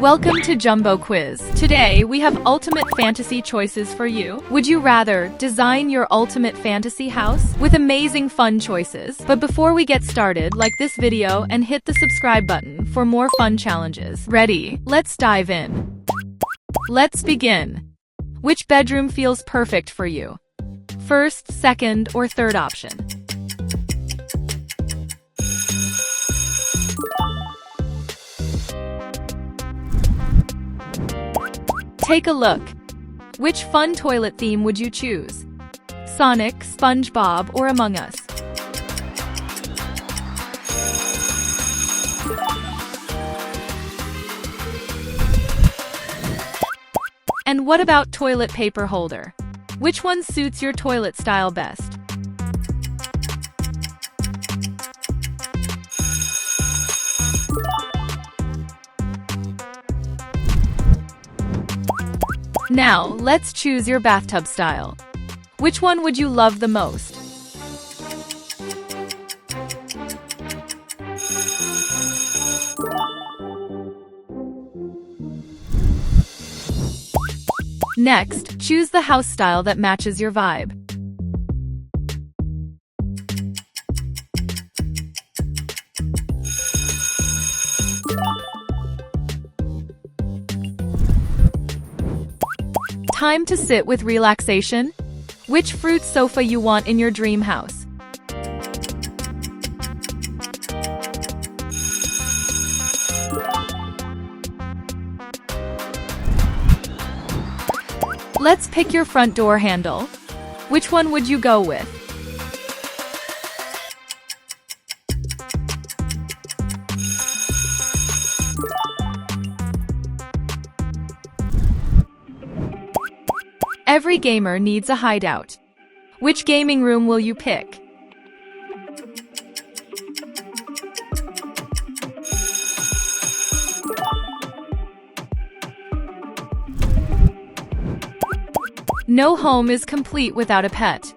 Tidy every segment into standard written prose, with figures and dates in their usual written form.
Welcome to Jumbo Quiz. Today, we have ultimate fantasy choices for you. Would you rather design your ultimate fantasy house with amazing fun choices? But before we get started, like this video and hit the subscribe button for more fun challenges. Ready? Let's dive in. Let's begin. Which bedroom feels perfect for you? First, second, or third option? Take a look. Which fun toilet theme would you choose? Sonic, SpongeBob, or Among Us? And what about toilet paper holder? Which one suits your toilet style best? Now, let's choose your bathtub style. Which one would you love the most? Next, choose the house style that matches your vibe. Time to sit with relaxation. Which fruit sofa you want in your dream house? Let's pick your front door handle. Which one would you go with? Every gamer needs a hideout. Which gaming room will you pick? No home is complete without a pet.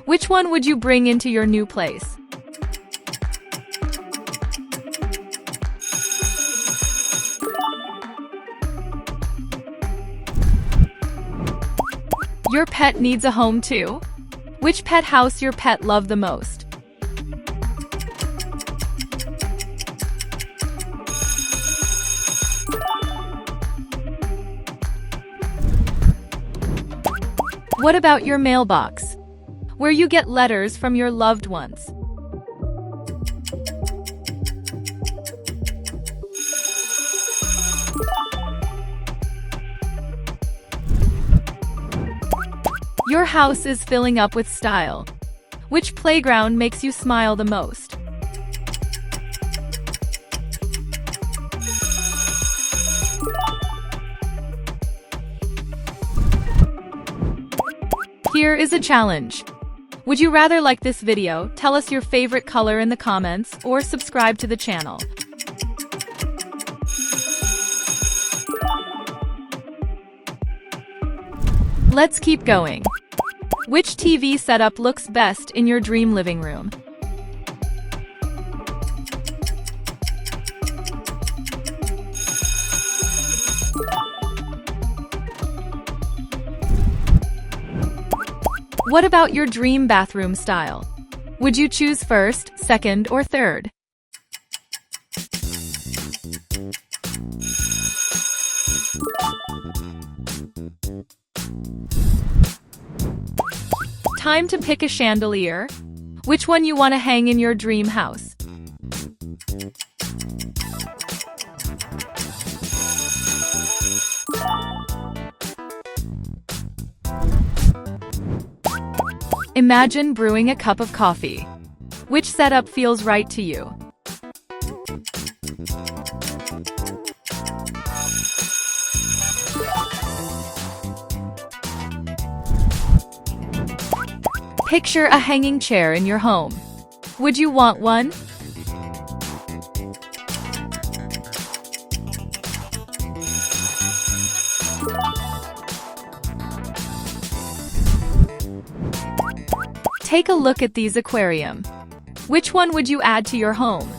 Which one would you bring into your new place? Your pet needs a home too. Which pet house your pet love the most? What about your mailbox, where you get letters from your loved ones? Your house is filling up with style. Which playground makes you smile the most? Here is a challenge. Would you rather like this video, tell us your favorite color in the comments, or subscribe to the channel? Let's keep going. Which TV setup looks best in your dream living room? What about your dream bathroom style? Would you choose first, second, or third? Time to pick a chandelier. Which one you want to hang in your dream house? Imagine brewing a cup of coffee. Which setup feels right to you? Picture a hanging chair in your home. Would you want one? Take a look at these aquarium. Which one would you add to your home?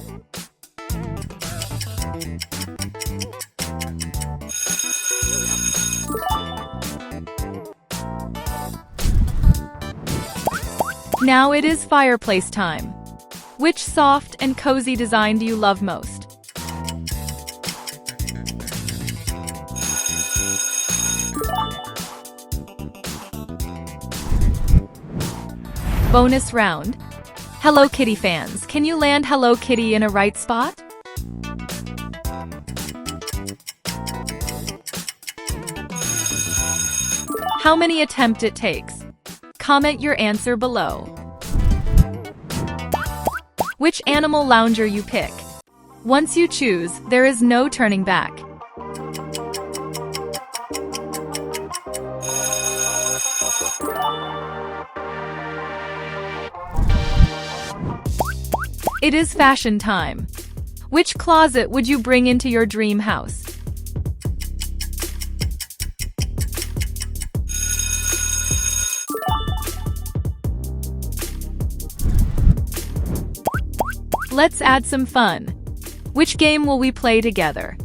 Now it is fireplace time. Which soft and cozy design do you love most? Bonus round. Hello Kitty fans, can you land Hello Kitty in a right spot? How many attempts it takes? Comment your answer below. Which animal lounger you pick? Once you choose, there is no turning back. It is fashion time. Which closet would you bring into your dream house? Let's add some fun. Which game will we play together?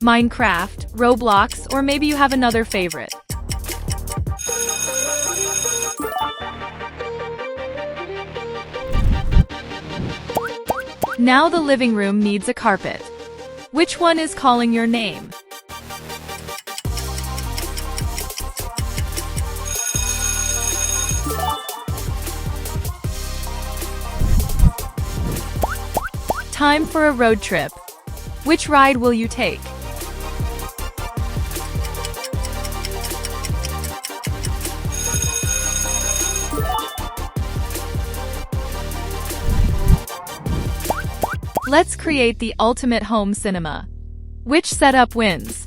Minecraft, Roblox, or maybe you have another favorite? Now the living room needs a carpet. Which one is calling your name? Time for a road trip. Which ride will you take? Let's create the ultimate home cinema. Which setup wins?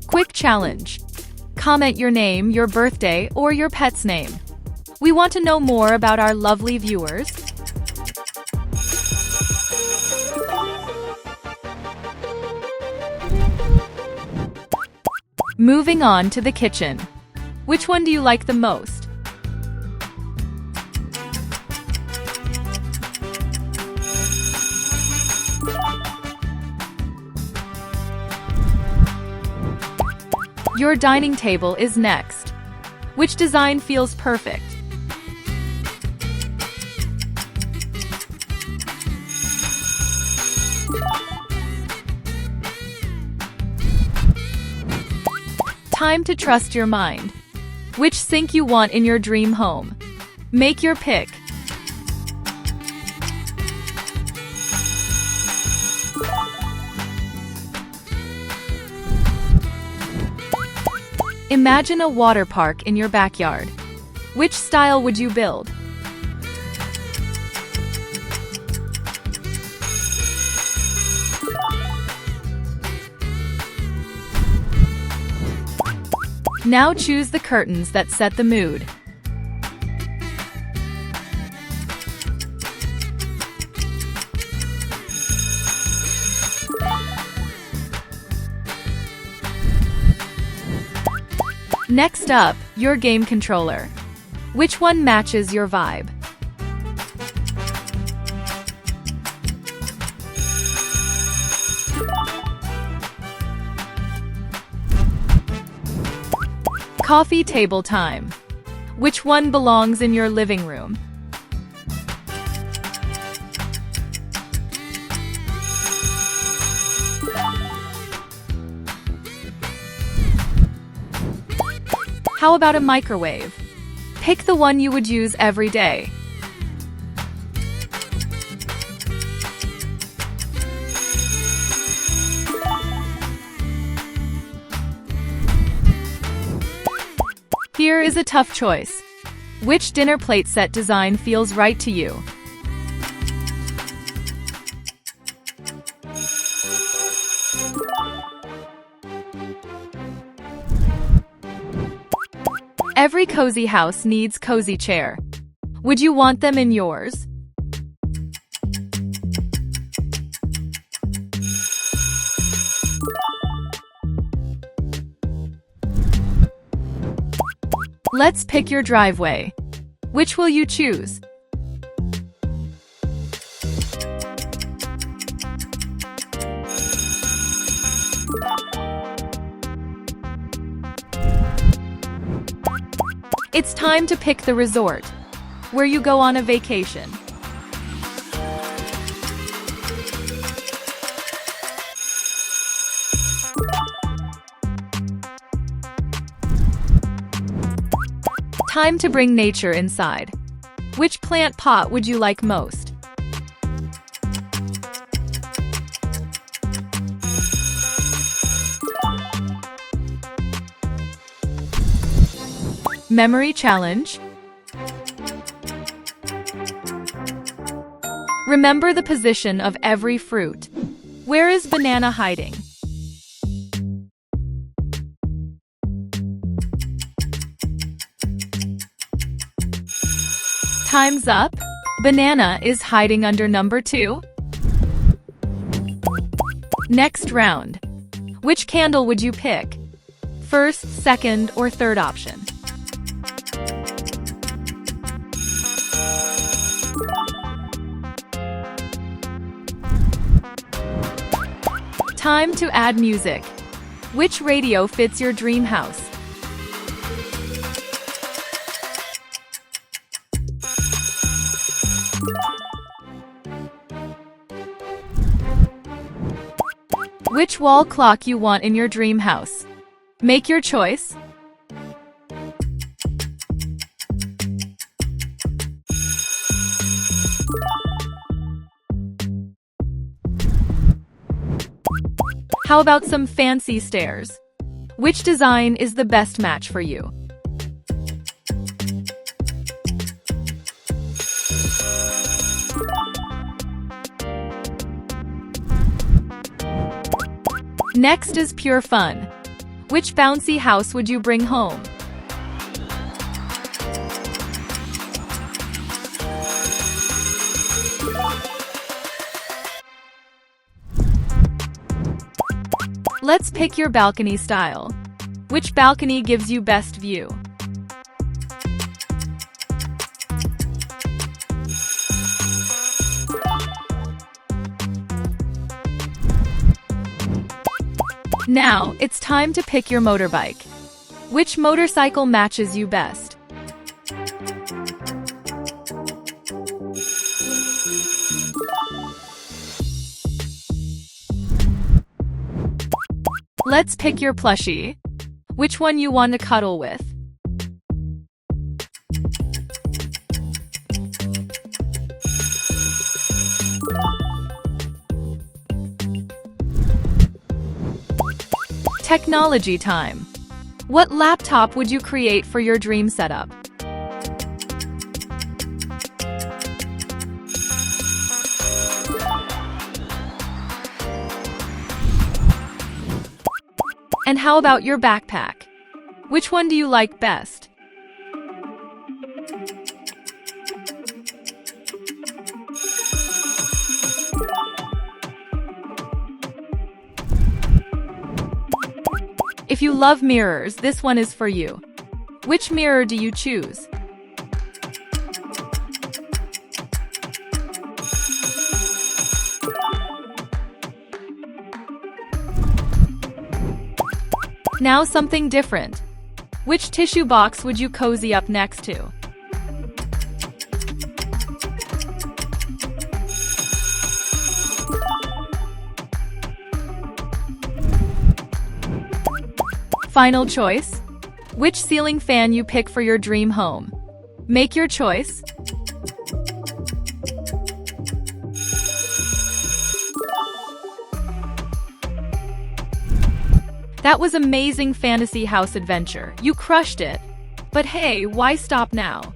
Quick challenge. Comment your name, your birthday, or your pet's name. We want to know more about our lovely viewers. Moving on to the kitchen. Which one do you like the most? Your dining table is next. Which design feels perfect? Time to trust your mind. Which sink you want in your dream home? Make your pick. Imagine a water park in your backyard. Which style would you build? Now choose the curtains that set the mood. Next up, your game controller. Which one matches your vibe? Coffee table time. Which one belongs in your living room? How about a microwave? Pick the one you would use every day. Here is a tough choice. Which dinner plate set design feels right to you? Every cozy house needs cozy chair. Would you want them in yours? Let's pick your driveway. Which will you choose? It's time to pick the resort where you go on a vacation. Time to bring nature inside. Which plant pot would you like most? Memory challenge. Remember the position of every fruit. Where is banana hiding? Time's up. Banana is hiding under number 2. Next round. Which candle would you pick? First, second, or third option? Time to add music. Which radio fits your dream house? Which wall clock you want in your dream house? Make your choice. How about some fancy stairs? Which design is the best match for you? Next is pure fun. Which bouncy house would you bring home? Let's pick your balcony style. Which balcony gives you best view? Now, it's time to pick your motorbike. Which motorcycle matches you best? Let's pick your plushie. Which one you want to cuddle with? Technology time. What laptop would you create for your dream setup? And how about your backpack? Which one do you like best? If you love mirrors, this one is for you. Which mirror do you choose? Now something different. Which tissue box would you cozy up next to? Final choice. Which ceiling fan you pick for your dream home? Make your choice. That was amazing fantasy house adventure. You crushed it. But hey, why stop now?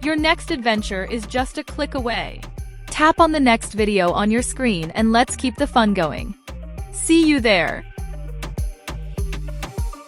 Your next adventure is just a click away. Tap on the next video on your screen and let's keep the fun going. See you there.